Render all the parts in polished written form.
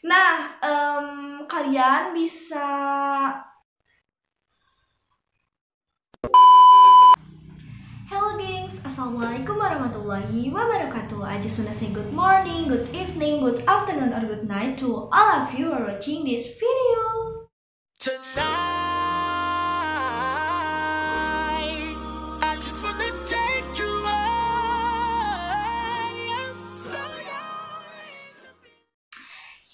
Nah, kalian bisa Hello gengs, Assalamualaikum warahmatullahi wabarakatuh. I just wanna say good morning, good evening, good afternoon, or good night to all of you who are watching this video. Tonight, I just wanna take you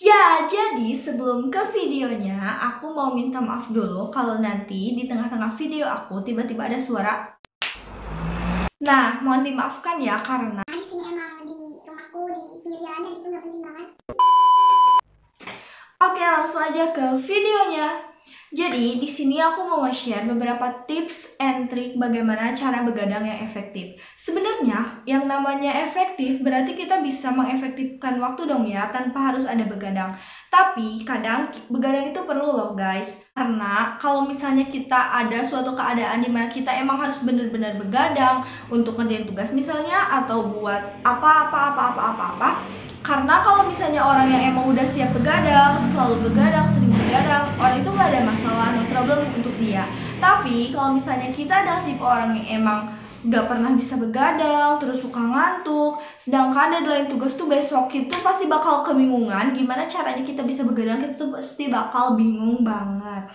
Ya, jadi sebelum ke videonya, aku mau minta maaf dulu kalau nanti di tengah-tengah video aku tiba-tiba ada suara. Nah, mohon dimaafkan ya karena di sini emang di rumahku di pinggir jalan dan itu nggak penting banget. Oke, langsung aja ke videonya. Jadi, di sini aku mau nge-share beberapa tips and trik bagaimana cara begadang yang efektif. Sebenarnya, yang namanya efektif berarti kita bisa mengefektifkan waktu dong ya, tanpa harus ada begadang. Tapi, kadang begadang itu perlu loh guys. Karena kalau misalnya kita ada suatu keadaan di mana kita emang harus benar-benar begadang untuk ngerjain tugas misalnya, atau buat apa-apa. Karena kalau misalnya orang yang emang udah siap begadang, selalu begadang, sering begadang, orang itu gak ada masalah, no problem untuk dia. Tapi kalau misalnya kita adalah tipe orang yang emang gak pernah bisa begadang, terus suka ngantuk, sedangkan deadline tugas tuh besok, itu pasti bakal kebingungan gimana caranya kita bisa begadang, kita tuh pasti bakal bingung banget.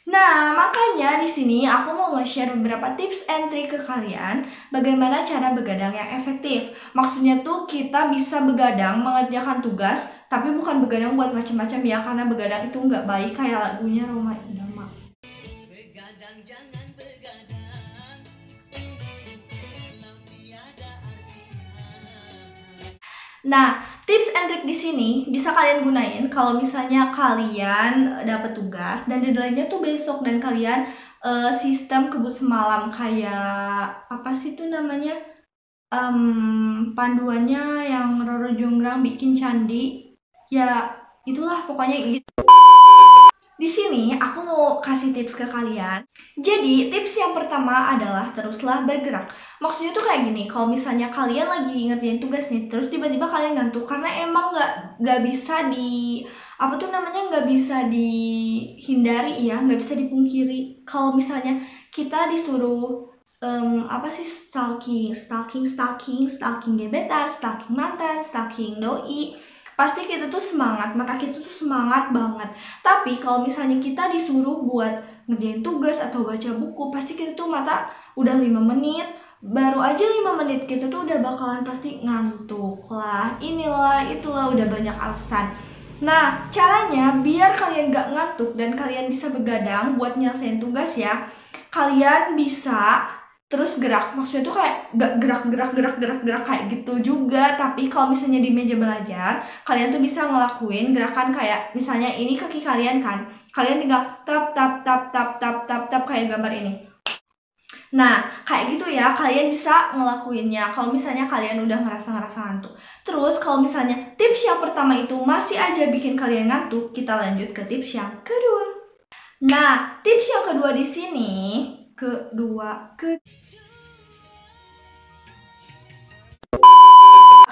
Nah, makanya di sini aku mau nge-share beberapa tips and trik ke kalian bagaimana cara begadang yang efektif. Maksudnya tuh kita bisa begadang mengerjakan tugas, tapi bukan begadang buat macam-macam ya, karena begadang itu nggak baik kayak lagunya Roma Irama. Begadang jangan begadang, kalau tiada artinya. Nah, tips and trik di sini bisa kalian gunain kalau misalnya kalian dapat tugas dan deadline-nya tuh besok dan kalian sistem kebut semalam kayak apa sih tuh namanya panduannya yang Roro Jonggrang bikin candi ya, itulah pokoknya gitu. Di sini aku mau kasih tips ke kalian. Jadi tips yang pertama adalah teruslah bergerak. Maksudnya tuh kayak gini, kalau misalnya kalian lagi ngerjain tugas nih, terus tiba-tiba kalian ngantuk karena emang nggak bisa nggak bisa dihindari ya, nggak bisa dipungkiri. Kalau misalnya kita disuruh stalking gebetan, stalking mantan, stalking doi, pasti kita tuh semangat, mata kita tuh semangat banget. Tapi kalau misalnya kita disuruh buat ngerjain tugas atau baca buku, pasti kita tuh mata udah 5 menit, baru aja 5 menit kita tuh udah bakalan pasti ngantuk lah, inilah itulah, udah banyak alasan. Nah, caranya biar kalian gak ngantuk dan kalian bisa begadang buat nyelesain tugas ya, kalian bisa terus gerak. Maksudnya tuh kayak gak gerak kayak gitu juga, tapi kalau misalnya di meja belajar kalian tuh bisa ngelakuin gerakan kayak misalnya ini kaki kalian kan, kalian tinggal tap kayak gambar ini. Nah, kayak gitu ya, kalian bisa ngelakuinnya kalau misalnya kalian udah ngerasa ngantuk. Terus kalau misalnya tips yang pertama itu masih aja bikin kalian ngantuk, kita lanjut ke tips yang kedua. Nah, tips yang kedua di sini,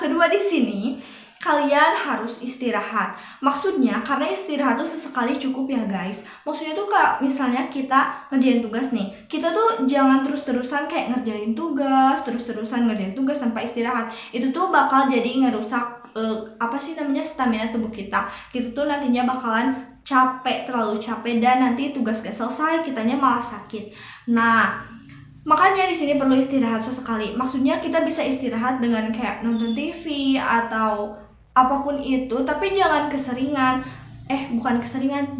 kedua di sini kalian harus istirahat. Maksudnya karena istirahat tuh sesekali cukup ya guys. Maksudnya tuh kayak misalnya kita ngerjain tugas nih, kita tuh jangan terus-terusan kayak ngerjain tugas, terus-terusan ngerjain tugas tanpa istirahat. Itu tuh bakal jadi ngerusak stamina tubuh kita. Kita tuh nantinya bakalan capek, terlalu capek, dan nanti tugas gak selesai, kitanya malah sakit. Nah, makanya di sini perlu istirahat sesekali. Maksudnya kita bisa istirahat dengan kayak nonton TV atau apapun itu, tapi jangan keseringan.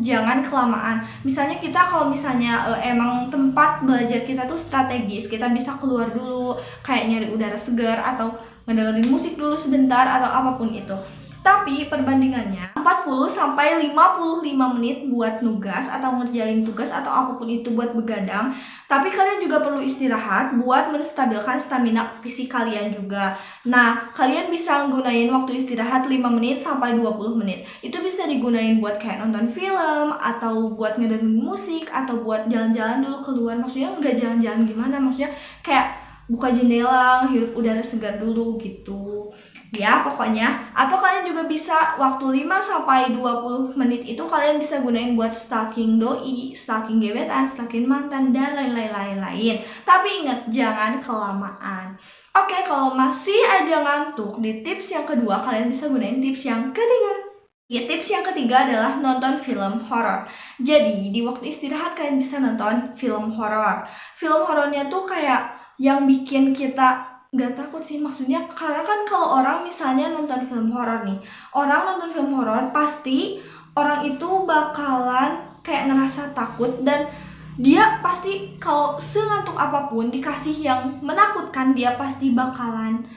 Jangan kelamaan. Misalnya kita kalau misalnya emang tempat belajar kita tuh strategis, kita bisa keluar dulu kayak nyari udara segar atau ngedengerin musik dulu sebentar atau apapun itu. Tapi perbandingannya 40 sampai 55 menit buat nugas atau ngerjain tugas atau apapun itu buat begadang. Tapi kalian juga perlu istirahat buat menstabilkan stamina fisik kalian juga. Nah, kalian bisa gunain waktu istirahat 5 menit sampai 20 menit. Itu bisa digunain buat kayak nonton film atau buat ngedengerin musik atau buat jalan-jalan dulu keluar. Maksudnya nggak jalan-jalan gimana, maksudnya kayak buka jendela, hirup udara segar dulu gitu. ya pokoknya. Atau kalian juga bisa waktu 5-20 menit itu kalian bisa gunain buat stalking doi, stalking gebetan, stalking mantan, dan lain-lain. Tapi ingat, jangan kelamaan. Oke, kalau masih aja ngantuk, di tips yang kedua kalian bisa gunain tips yang ketiga. Ya, tips yang ketiga adalah nonton film horor. Jadi, di waktu istirahat kalian bisa nonton film horor. Film horornya tuh kayak yang bikin kita nggak takut sih, maksudnya karena kan kalau orang misalnya nonton film horor nih, orang nonton film horor pasti orang itu bakalan kayak ngerasa takut, dan dia pasti kalau sengantuk apapun dikasih yang menakutkan, dia pasti bakalan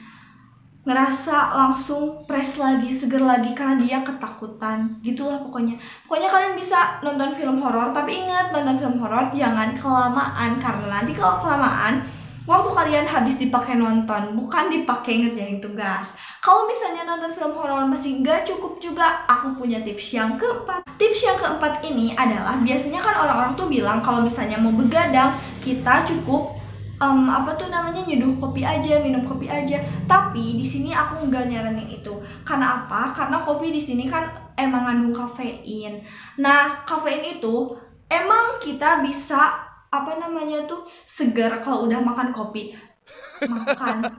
ngerasa langsung fresh lagi, seger lagi karena dia ketakutan. Gitulah pokoknya. Pokoknya kalian bisa nonton film horor, tapi ingat, nonton film horor jangan kelamaan, karena nanti kalau kelamaan waktu kalian habis dipakai nonton, bukan dipakai ngerjain tugas. Kalau misalnya nonton film horor masih nggak cukup juga, aku punya tips yang keempat. Tips yang keempat ini adalah, biasanya kan orang-orang tuh bilang kalau misalnya mau begadang, kita cukup nyeduh kopi aja, minum kopi aja. Tapi di sini aku nggak nyaranin itu. Karena apa? Karena kopi di sini kan emang ngandung kafein. Nah, kafein itu emang kita bisa segar kalau udah makan kopi,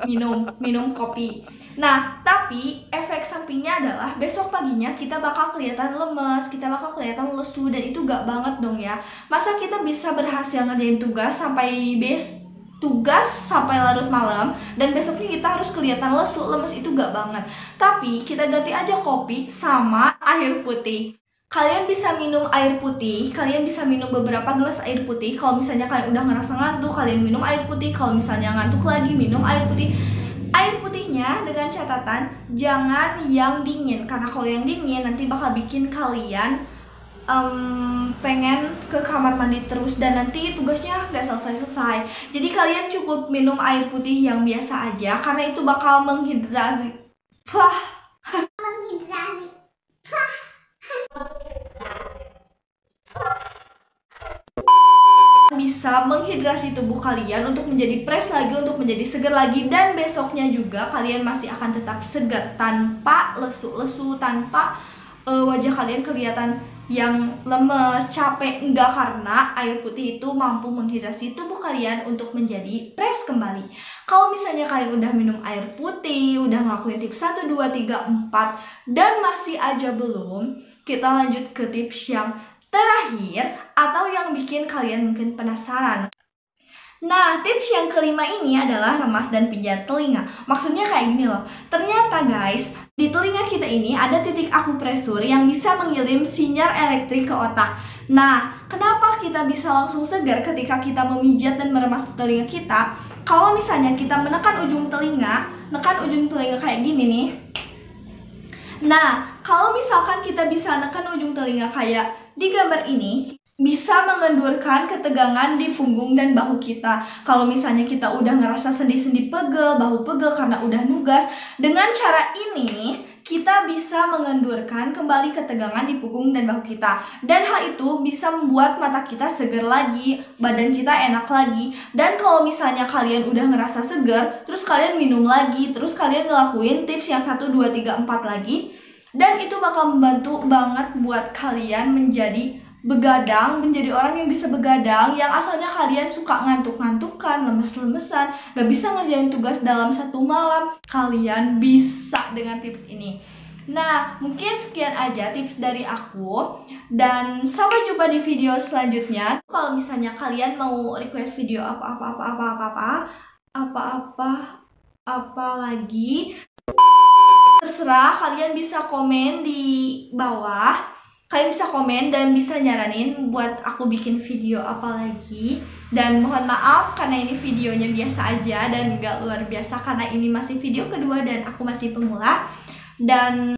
minum kopi. Nah, tapi efek sampingnya adalah besok paginya kita bakal kelihatan lemes, kita bakal kelihatan lesu, dan itu gak banget dong ya. Masa kita bisa berhasil ngerjain tugas sampai larut malam, dan besoknya kita harus kelihatan lesu, lemes, itu gak banget. Tapi kita ganti aja kopi sama air putih. Kalian bisa minum air putih, kalian bisa minum beberapa gelas air putih. Kalau misalnya kalian udah ngerasa ngantuk, kalian minum air putih. Kalau misalnya ngantuk lagi, minum air putih. Air putihnya dengan catatan jangan yang dingin, karena kalau yang dingin nanti bakal bikin kalian pengen ke kamar mandi terus, dan nanti tugasnya gak selesai-selesai. Jadi kalian cukup minum air putih yang biasa aja, karena itu bakal menghidrasi. Bisa menghidrasi tubuh kalian untuk menjadi fresh lagi, untuk menjadi segar lagi, dan besoknya juga kalian masih akan tetap segar tanpa lesu-lesu, tanpa wajah kalian kelihatan yang lemes, capek, enggak, karena air putih itu mampu menghidrasi tubuh kalian untuk menjadi fresh kembali. Kalau misalnya kalian udah minum air putih, udah ngelakuin tips 1, 2, 3, 4 dan masih aja belum, kita lanjut ke tips yang terakhir atau yang bikin kalian mungkin penasaran. Nah, tips yang kelima ini adalah remas dan pijat telinga. Maksudnya kayak gini loh. Ternyata guys, di telinga kita ini ada titik akupresur yang bisa mengirim sinyal elektrik ke otak. Nah, kenapa kita bisa langsung segar ketika kita memijat dan meremas telinga kita? Kalau misalnya kita menekan ujung telinga kayak gini nih. Nah, kalau misalkan kita bisa menekan ujung telinga kayak di gambar ini, bisa mengendurkan ketegangan di punggung dan bahu kita. Kalau misalnya kita udah ngerasa sendi-sendi pegel, bahu pegel karena udah nugas, dengan cara ini kita bisa mengendurkan kembali ketegangan di punggung dan bahu kita. Dan hal itu bisa membuat mata kita segar lagi, badan kita enak lagi. Dan kalau misalnya kalian udah ngerasa segar, terus kalian minum lagi, terus kalian ngelakuin tips yang 1, 2, 3, 4 lagi, dan itu bakal membantu banget buat kalian menjadi begadang, menjadi orang yang bisa begadang, yang asalnya kalian suka ngantuk-ngantukan, lemes-lemesan, gak bisa ngerjain tugas dalam 1 malam. Kalian bisa dengan tips ini. Nah, mungkin sekian aja tips dari aku, dan sampai jumpa di video selanjutnya. Kalau misalnya kalian mau request video apa lagi, terserah, kalian bisa komen di bawah. Kalian bisa komen dan bisa nyaranin buat aku bikin video apa lagi. Dan mohon maaf karena ini videonya biasa aja dan gak luar biasa, karena ini masih video kedua dan aku masih pemula. Dan